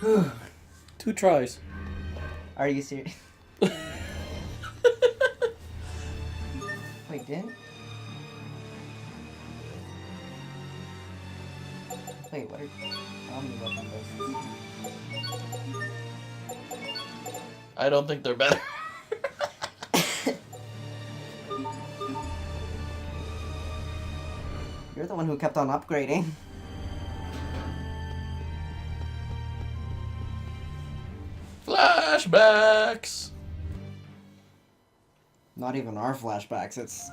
2 tries. Are you serious? Wait, didn't? Wait, what are... Tell me what numbers. I don't think they're better. You're the one who kept on upgrading. Flashbacks! Not even our flashbacks, it's...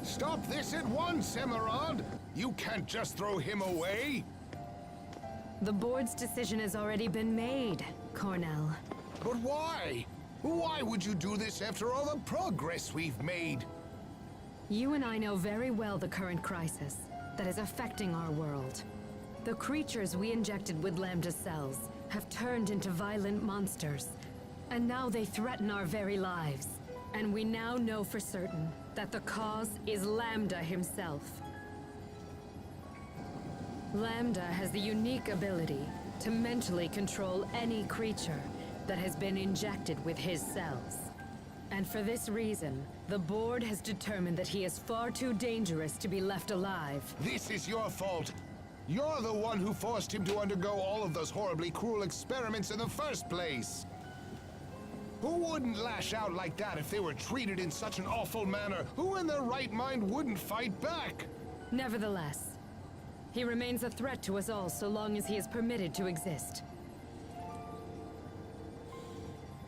Stop this at once, Emerald! You can't just throw him away! The board's decision has already been made, Cornell. But why? Why would you do this after all the progress we've made? You and I know very well the current crisis that is affecting our world. The creatures we injected with Lambda cells have turned into violent monsters, and now they threaten our very lives. And we now know for certain that the cause is Lambda himself. Lambda has the unique ability to mentally control any creature that has been injected with his cells. And for this reason, the board has determined that he is far too dangerous to be left alive. This is your fault. You're the one who forced him to undergo all of those horribly cruel experiments in the first place. Who wouldn't lash out like that if they were treated in such an awful manner? Who in their right mind wouldn't fight back? Nevertheless, he remains a threat to us all so long as he is permitted to exist.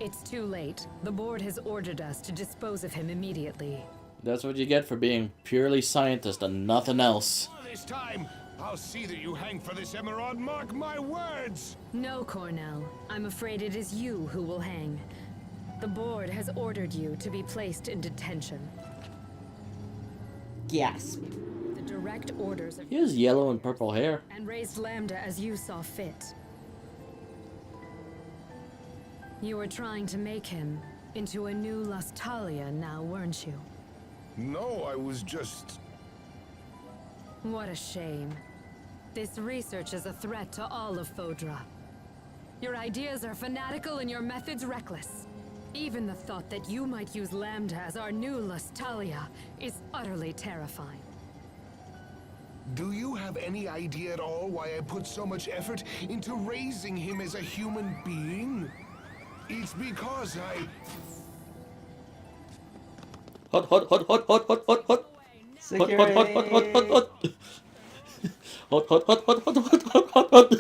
It's too late. The board has ordered us to dispose of him immediately. That's what you get for being purely scientist and nothing else. This time, I'll see that you hang for this, Emerald. Mark my words! No, Cornell. I'm afraid it is you who will hang. The board has ordered you to be placed in detention. Gasp. The direct orders of He has yellow and purple hair. and raised Lambda as you saw fit. You were trying to make him into a new Lustalia now, weren't you? No, I was just... What a shame. This research is a threat to all of Fodra. Your ideas are fanatical and your methods reckless. Even the thought that you might use Lambda as our new Lustalia is utterly terrifying. Do you have any idea at all why I put so much effort into raising him as a human being? It's because I... Hot, hot, hot, hot, hot, hot, hot, hot. Hot, hot, hot, hot, hot, hot, hot. Hot, hot, hot, hot, hot, hot, hot, hot, hot.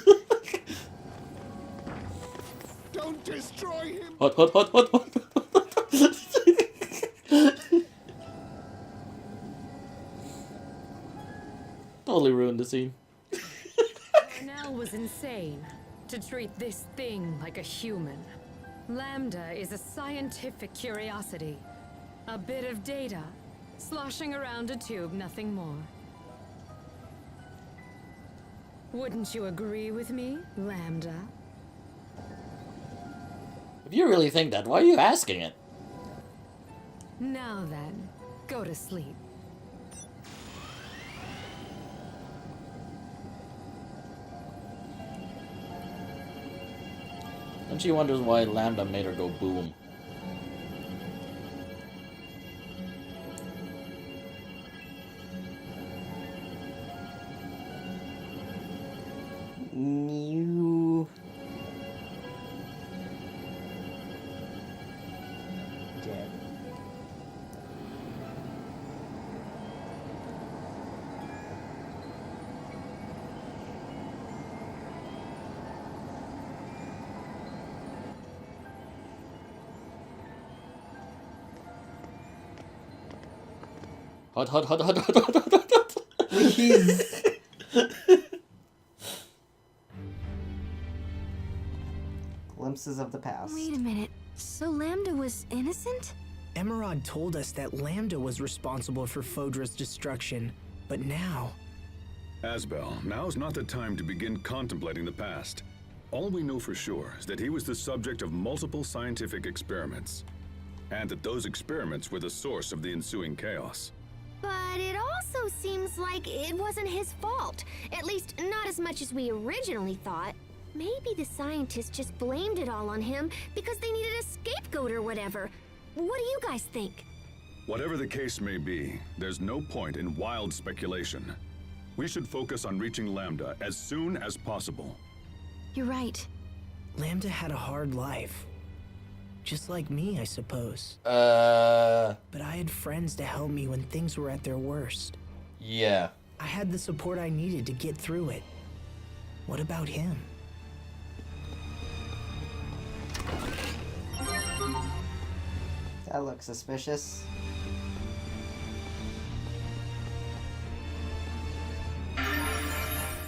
Don't destroy him! Hot, hot, hot, hot, hot, hot. Totally ruined the scene. Cornell was insane to treat this thing like a human. Lambda is a scientific curiosity. A bit of data, sloshing around a tube, nothing more. Wouldn't you agree with me, Lambda? If you really think that, why are you asking it? Now then, go to sleep. And she wonders why Lambda made her go boom. You... Dead. Hot, hot, hot, hot, hot, hot, hot, hot, hot. Please. Glimpses of the past. Wait a minute. So Lambda was innocent? Emerald told us that Lambda was responsible for Fodra's destruction, but now... Asbel, now's not the time to begin contemplating the past. All we know for sure is that he was the subject of multiple scientific experiments, and that those experiments were the source of the ensuing chaos. But it also seems like it wasn't his fault. At least, not as much as we originally thought. Maybe the scientists just blamed it all on him because they needed a scapegoat or whatever. What do you guys think? Whatever the case may be, there's no point in wild speculation. We should focus on reaching Lambda as soon as possible. You're right. Lambda had a hard life. Just like me, I suppose. Uh, But I had friends to help me when things were at their worst. yeah. I had the support I needed to get through it. What about him? That looks suspicious.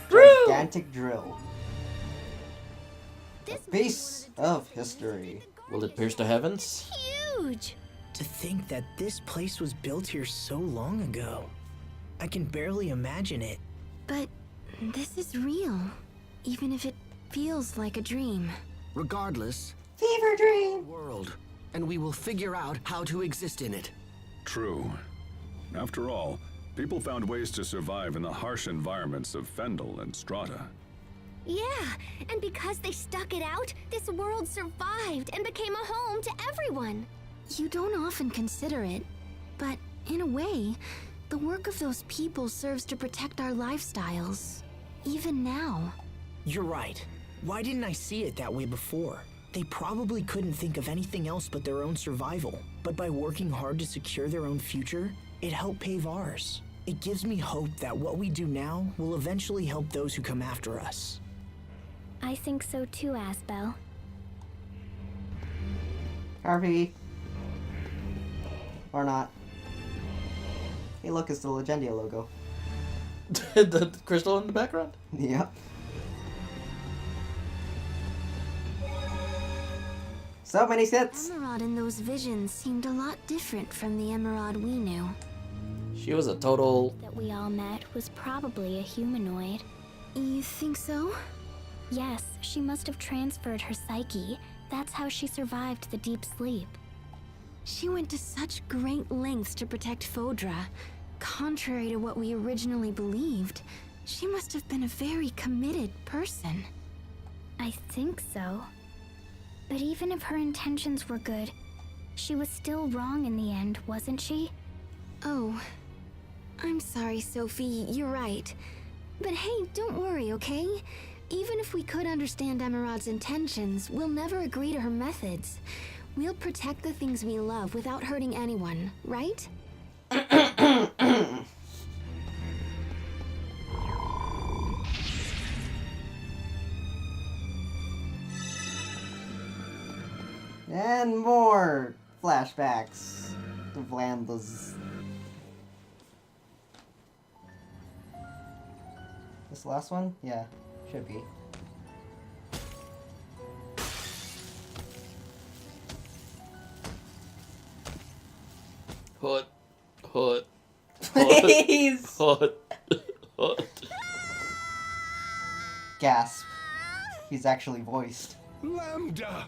Gigantic drill. A piece of history. Will it pierce the heavens? Huge! To think that this place was built here so long ago. I can barely imagine it. But this is real, even if it feels like a dream. Regardless, Fever dream. world, and we will figure out how to exist in it. True. After all, people found ways to survive in the harsh environments of Fendel and Strata. Yeah, and because they stuck it out, this world survived and became a home to everyone. You don't often consider it, but in a way, the work of those people serves to protect our lifestyles, even now. You're right. Why didn't I see it that way before? They probably couldn't think of anything else but their own survival. But by working hard to secure their own future, it helped pave ours. It gives me hope that what we do now will eventually help those who come after us. I think so too, Asbel. Harvey. Or not. Hey, look, it's the Legendia logo. The crystal in the background? Yep. So many sets. Emerald in those visions seemed a lot different from the Emerald we knew. She was a total... That we all met was probably a humanoid. You think so? Yes, she must have transferred her psyche. That's how she survived the deep sleep. She went to such great lengths to protect Fodra. Contrary to what we originally believed, she must have been a very committed person. I think so. But even if her intentions were good, she was still wrong in the end, wasn't she? Oh, I'm sorry, Sophie, you're right. But hey, don't worry, okay? Even if we could understand Emerald's intentions, we'll never agree to her methods. We'll protect the things we love without hurting anyone, right? And more flashbacks of Lambda's. This last one? Yeah, should be. Hut. Hut. Please! Hut. Hut. Gasp. He's actually voiced. Lambda!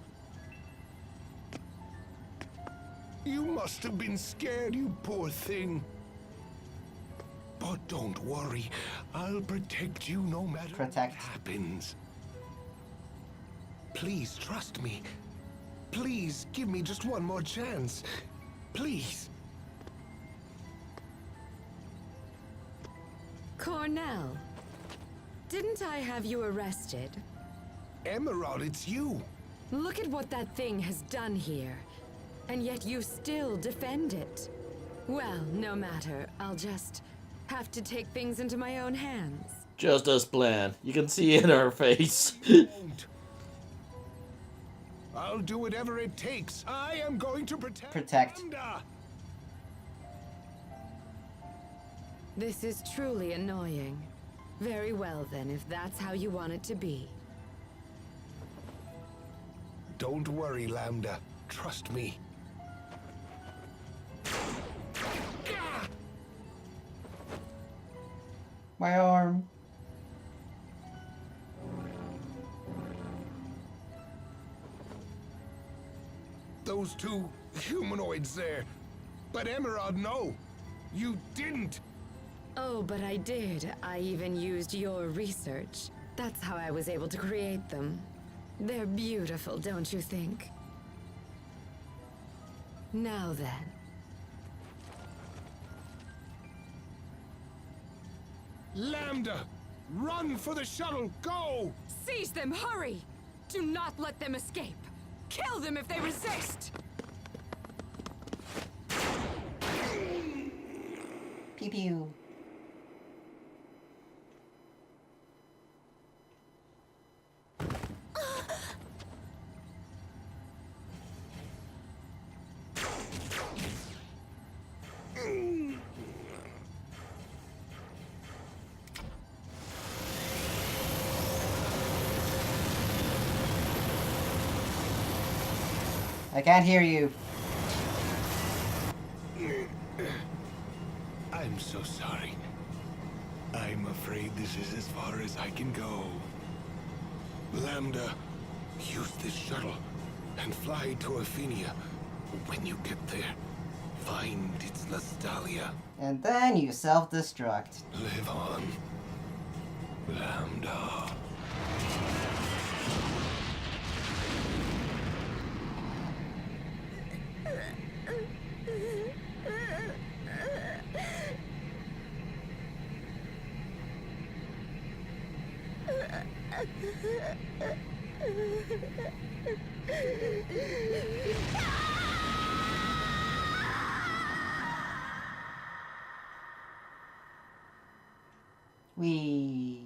You must have been scared, you poor thing. But don't worry, I'll protect you no matter what happens. Please trust me. Please give me just one more chance. Please. Cornell, didn't I have you arrested? Emerald, it's you. Look at what that thing has done here. And yet you still defend it. Well, no matter. I'll just have to take things into my own hands. Just as planned. You can see in her face. Won't. I'll do whatever it takes. I am going to protect. Lambda. This is truly annoying. Very well then, if that's how you want it to be. Don't worry, Lambda. Trust me. My arm. Those two humanoids there. But Emerald, no. You didn't! Oh, but I did. I even used your research. That's how I was able to create them. They're beautiful, don't you think? Now then. Lambda! Run for the shuttle! Go! Seize them, hurry! Do not let them escape! Kill them if they resist! Pew pew. I can't hear you. I'm so sorry. I'm afraid this is as far as I can go. Lambda, use this shuttle and fly to Athenia. When you get there, find its Lastalia. And then you self-destruct. Live on, Lambda. We.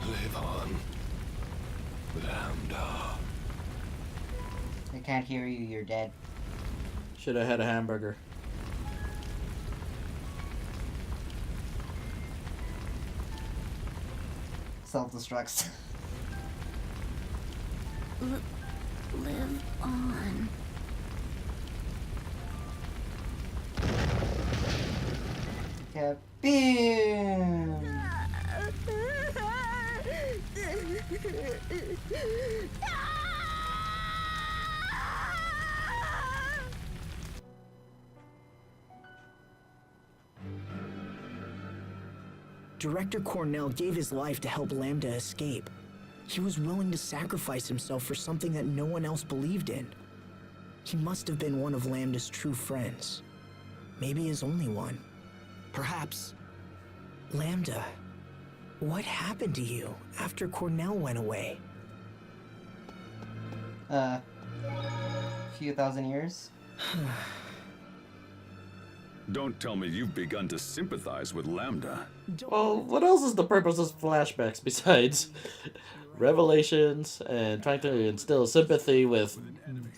Live on, Lambda. I can't hear you, you're dead. Should have had a hamburger. Self-destructs. Live on. Kaboom! Director Cornell gave his life to help Lambda escape. He was willing to sacrifice himself for something that no one else believed in. He must have been one of Lambda's true friends. Maybe his only one. Perhaps. Lambda, what happened to you after Cornell went away? Few thousand years. Don't tell me you've begun to sympathize with Lambda. Well, what else is the purpose of flashbacks besides revelations and trying to instill sympathy with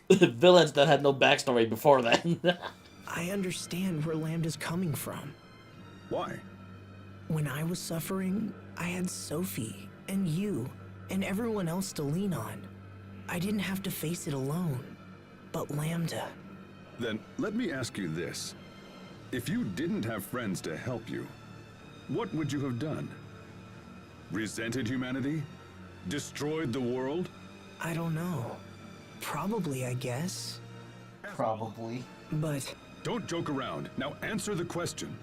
villains that had no backstory before then? I understand where Lambda's coming from. Why? When I was suffering, I had Sophie and you and everyone else to lean on. I didn't have to face it alone. But Lambda... Then let me ask you this. If you didn't have friends to help you, what would you have done? Resented humanity? Destroyed the world? I don't know. Probably, I guess. Probably. But Don't joke around. Now answer the question.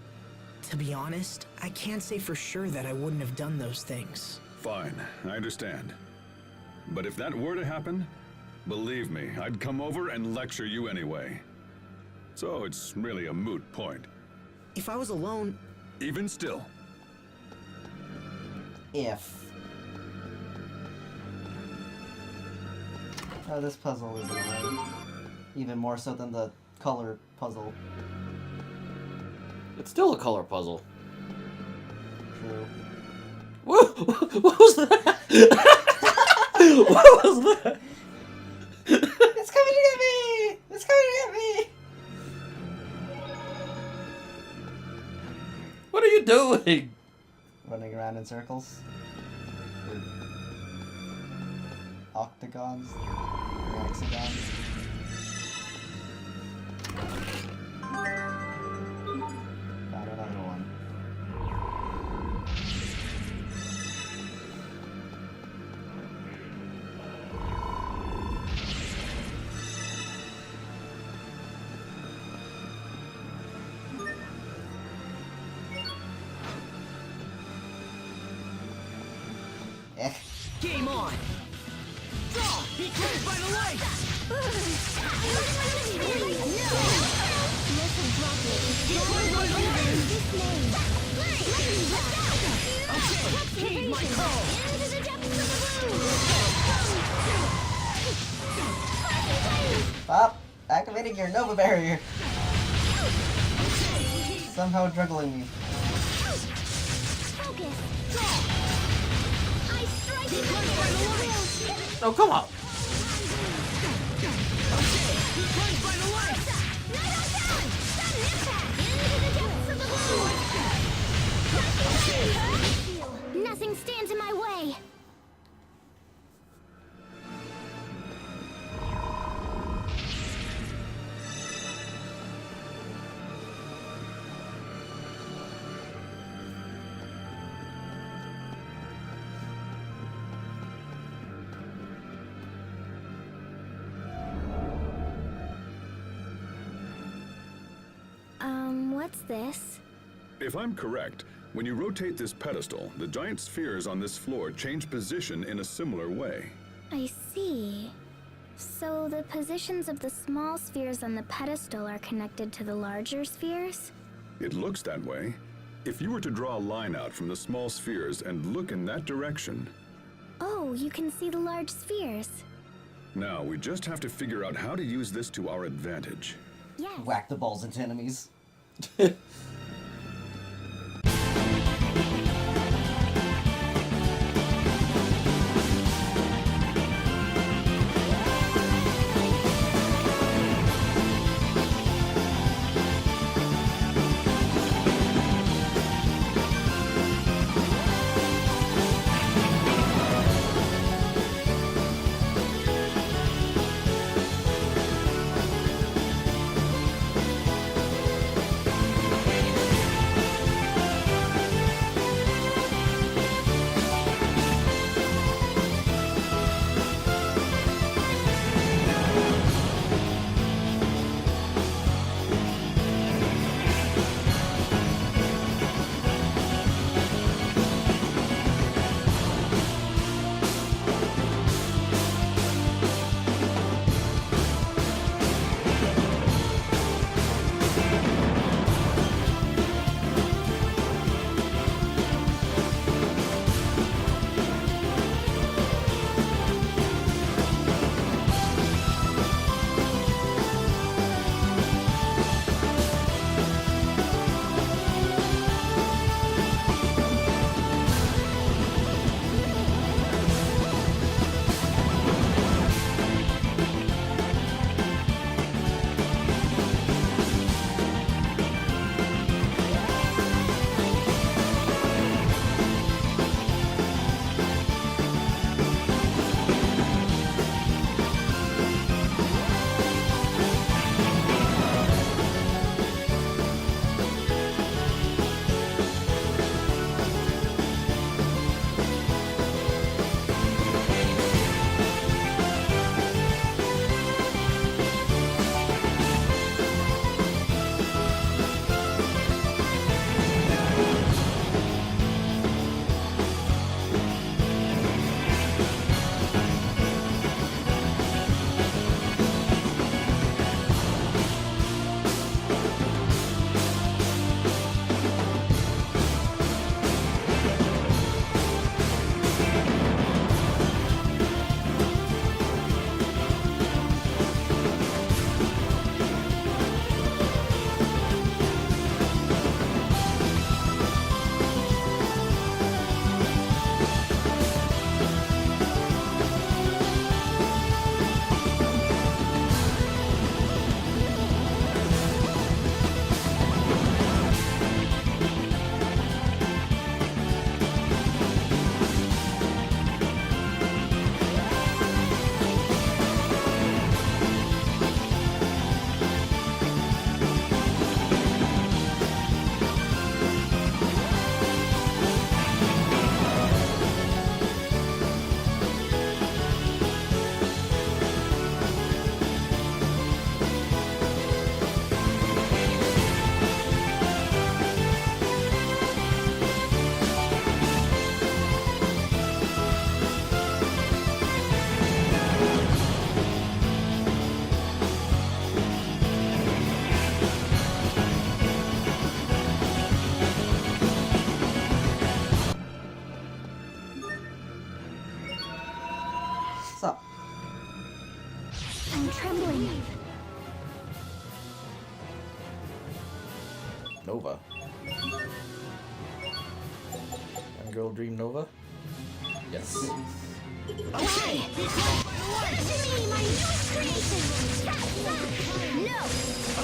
to be honest, I can't say for sure that I wouldn't have done those things. Fine, I understand. But if that were to happen, believe me, I'd come over and lecture you anyway. So it's really a moot point. If I was alone, Even still, If. Oh, this puzzle is annoying. Even more so than the color puzzle. It's still a color puzzle. True. Whoa! What was that? What was that? It's coming to get me! It's coming at me! What are you doing? Running around in circles. Or octagons. Or hexagons. Found another one. Eh. Game on! Draw! Be killed by the light! Okay, heed my call! Stop activating your Nova barrier! Somehow juggling me. Oh, come on. Nothing stands in my way. What's this? If I'm correct, when you rotate this pedestal, the giant spheres on this floor change position in a similar way. I see. So the positions of the small spheres on the pedestal are connected to the larger spheres? It looks that way. If you were to draw a line out from the small spheres and look in that direction... Oh, you can see the large spheres. Now, we just have to figure out how to use this to our advantage. Yes. Whack the balls into enemies. up? I'm trembling. Nova. Young girl dream Nova? Yes. Okay! Destiny, my newest creation! No!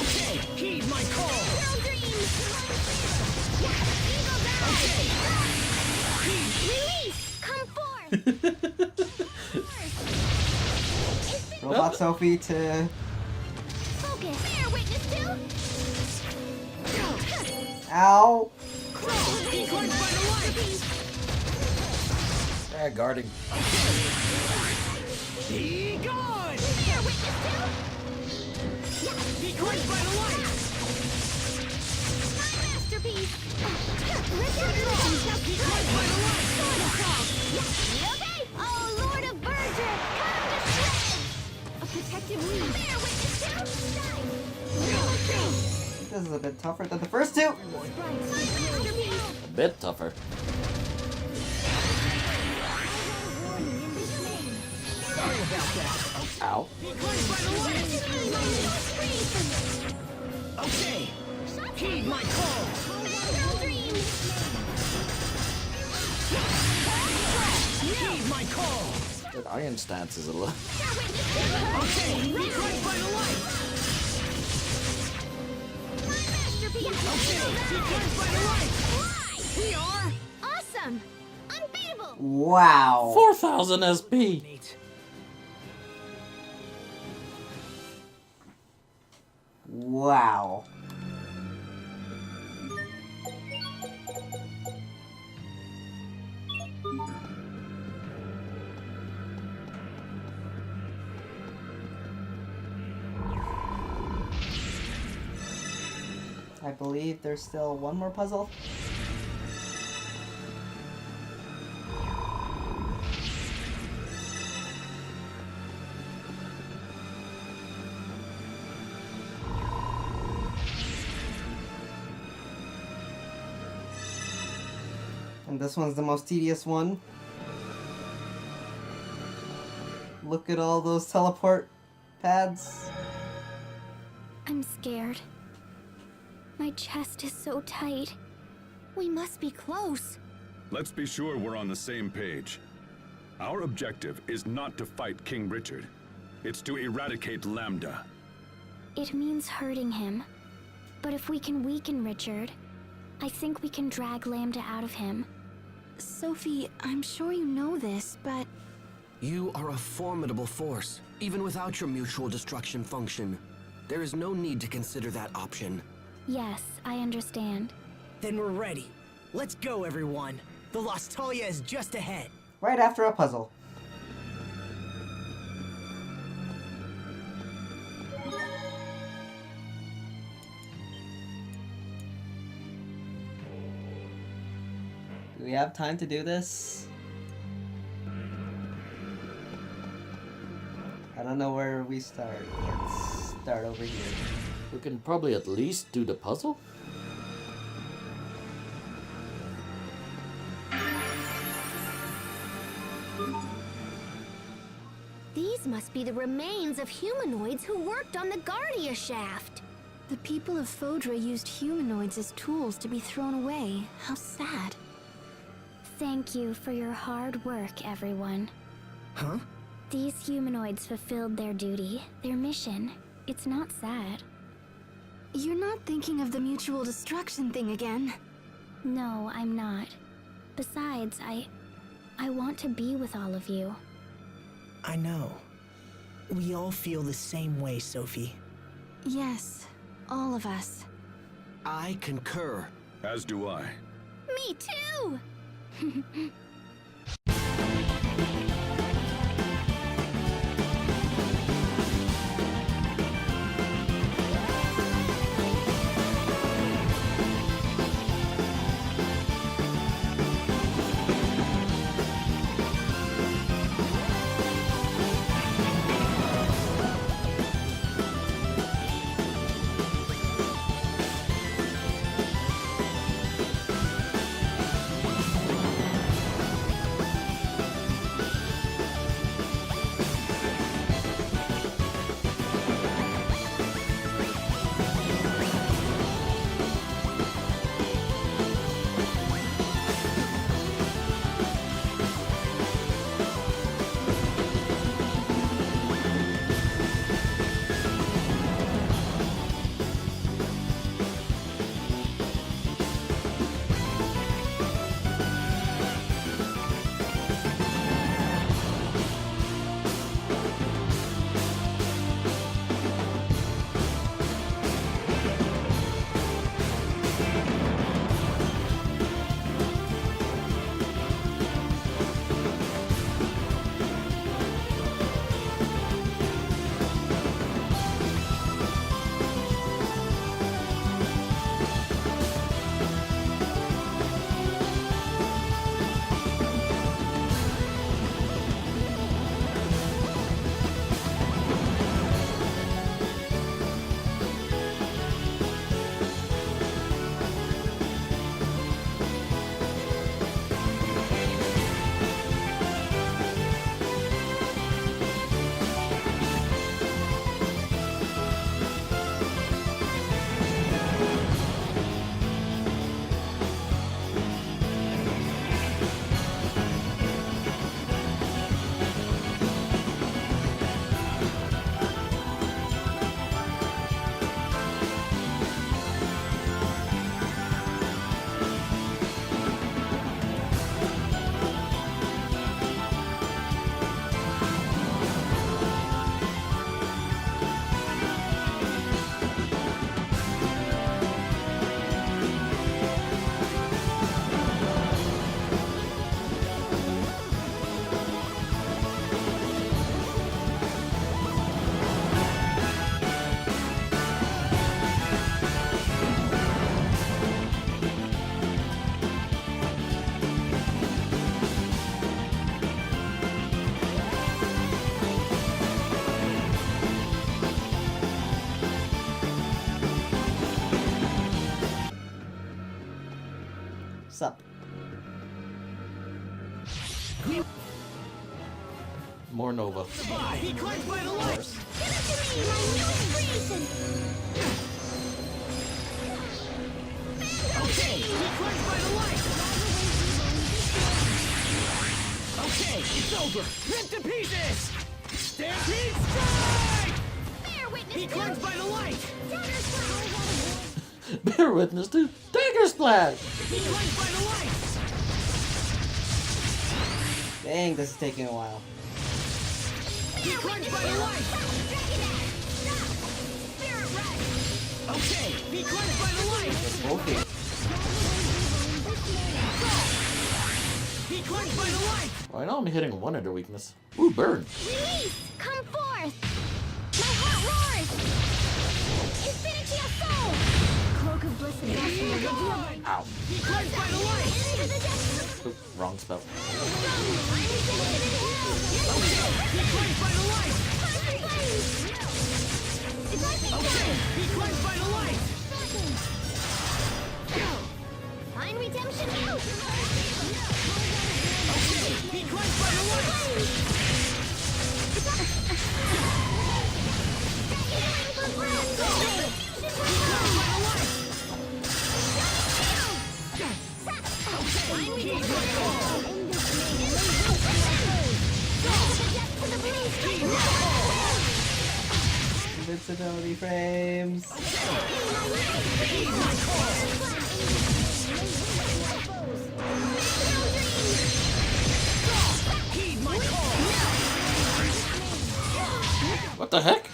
Okay, heed my call. Girl dreams! Eagle down! Release! Come forth! Robot Sophie to... Focus! Bear witness to... Ow! Be crushed by the light. Yeah, guarding. Be gone. Bear witness to... Be crushed by the light. My masterpiece! Richard Be crushed by the light. Okay! Oh, Lord of Berger, come to shreds! A protective weed. Bear witness to... This is a bit tougher than the first two! A bit tougher. Sorry about that. Ow. Be crushed by the light. Okay, heed my call. Heed my call. That iron stance is a little. Okay, be crushed by the light. Okay, be crushed by the light. We are awesome! Unbeatable! Wow! 4,000 SP! Nate. Wow. I believe there's still one more puzzle. And this one's the most tedious one. Look at all those teleport pads. I'm scared. My chest is so tight. We must be close. Let's be sure we're on the same page. Our objective is not to fight King Richard. It's to eradicate Lambda. It means hurting him. But if we can weaken Richard, I think we can drag Lambda out of him. Sophie, I'm sure you know this, but... You are a formidable force, even without your mutual destruction function. There is no need to consider that option. Yes, I understand. Then we're ready. Let's go, everyone. The Lostalia is just ahead. Right after a puzzle. Do we have time to do this? I don't know where we start. Let's start over here. We can probably at least do the puzzle? These must be the remains of humanoids who worked on the Guardia shaft. The people of Fodra used humanoids as tools to be thrown away. How sad. Thank you for your hard work, everyone. Huh? These humanoids fulfilled their duty, their mission. It's not sad. You're not thinking of the mutual destruction thing again? No, I'm not. Besides, I want to be with all of you. I know. We all feel the same way, Sophie. Yes, all of us. I concur. As do I. Me too! More Nova. He cleansed by the light! Okay, he cleansed by the light! Okay, it's over! Rip to pieces! Stampede strike! He cleansed by the light! Bear witness to Dagger Splash! He cleansed by the light! Dang, this is taking a while. He cleansed by the light! Okay, he cleansed by the light! Okay. He cleansed by the light! Well, I know I'm hitting one under weakness. Ooh, burn. Release! Come forth! My heart roars! Infinity of soul! Cloak of bliss and destiny revealed. Ow. He cleansed by the light! Into the depths of Oop, wrong spell. I'm existed in hell! He cleansed by the light! Constant flames! It's like Okay, he cleansed by the light! Find redemption now! Okay, he cleansed by the light! Healing for breath! He cleansed by the light! Find redemption Invincibility frames. What the heck?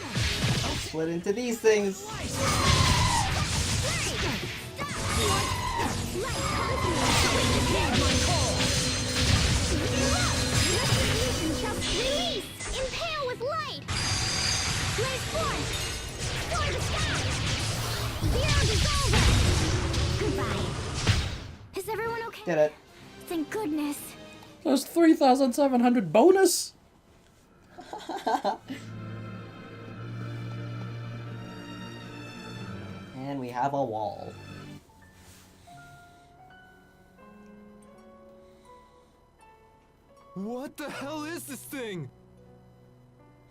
Split into these things. Release! Impale with light! Blaze forth! Toward the sky! Zero dissolver! Goodbye. Is everyone okay? Did it. Thank goodness. There's 3,700 bonus? And we have a wall. What the hell is this thing?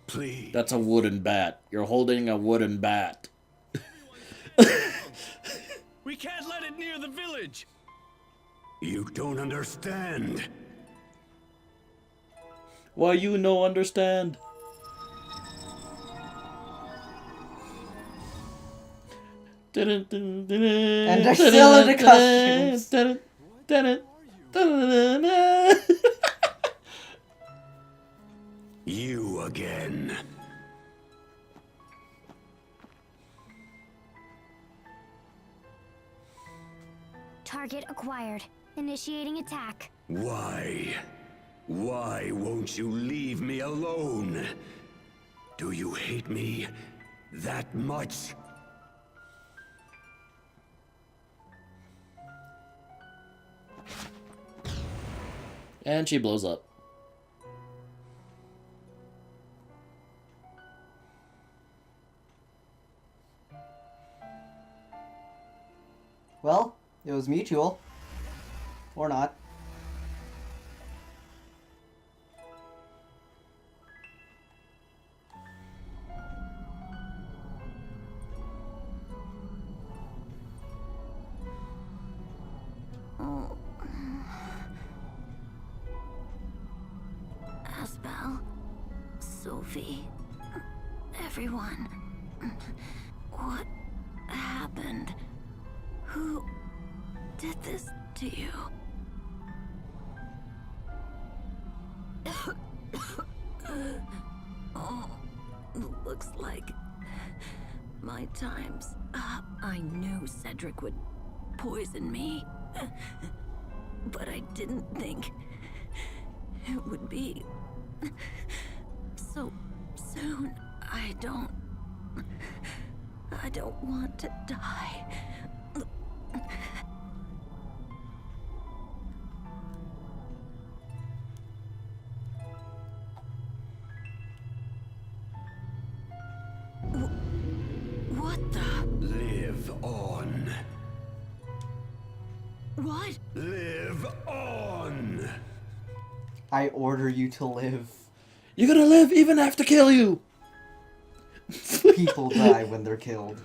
Please. That's a wooden bat. You're holding a wooden bat. We can't let it near the village! You don't understand. Why you no understand? And they're still in the costumes. You again. Target acquired. Initiating attack. Why? Why won't you leave me alone? Do you hate me that much? And she blows up. Well, it was mutual. Or not. Asbel, Sophie, everyone. What happened? Who did this to you? Oh, looks like my time's up. I knew Cedric would poison me, but I didn't think it would be so soon. I don't want to die. What the? Live on. What? Live on. I order you to live. You're gonna live even after kill you! People die when they're killed.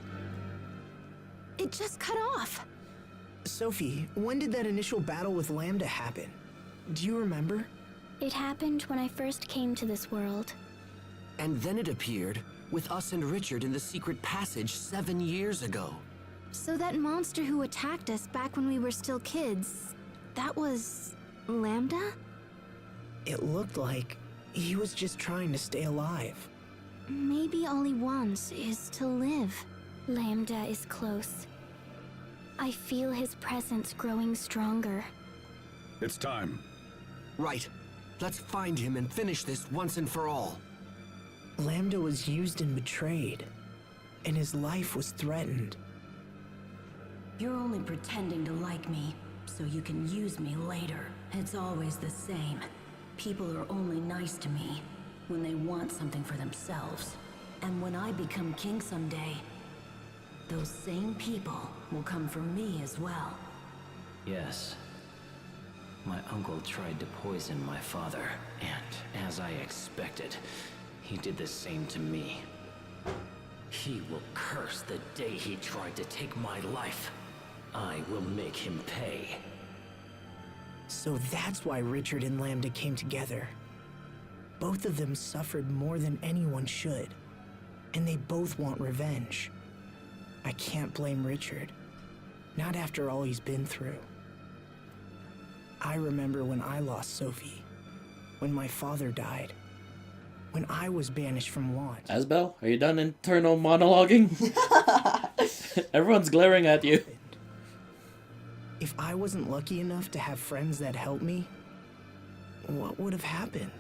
It just cut off. Sophie, when did that initial battle with Lambda happen? Do you remember? It happened when I first came to this world. And then it appeared with us and Richard in the secret passage 7 years ago. So that monster who attacked us back when we were still kids, that was Lambda? It looked like he was just trying to stay alive. Maybe all he wants is to live. Lambda is close. I feel his presence growing stronger. It's time. Right. Let's find him and finish this once and for all. Lambda was used and betrayed, and his life was threatened. You're only pretending to like me, so you can use me later. It's always the same. People are only nice to me when they want something for themselves. And when I become king someday, those same people will come for me as well. Yes. My uncle tried to poison my father, and as I expected, he did the same to me. He will curse the day he tried to take my life. I will make him pay. So that's why Richard and Lambda came together. Both of them suffered more than anyone should, and they both want revenge. I can't blame Richard. Not after all he's been through. I remember when I lost Sophie, when my father died, when I was banished from Want. Asbel, are you done internal monologuing? Everyone's glaring at you. If I wasn't lucky enough to have friends that helped me, what would have happened?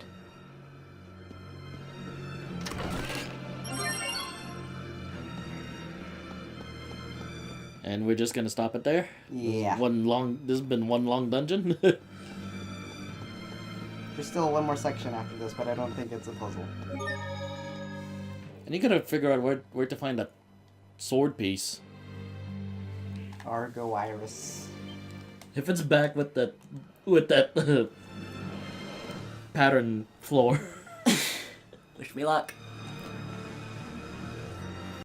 And we're just gonna stop it there? Yeah. This has been one long dungeon? There's still one more section after this, but I don't think it's a puzzle. And you gotta figure out where to find that sword piece. Argo Iris. If it's back with that pattern floor. Wish me luck.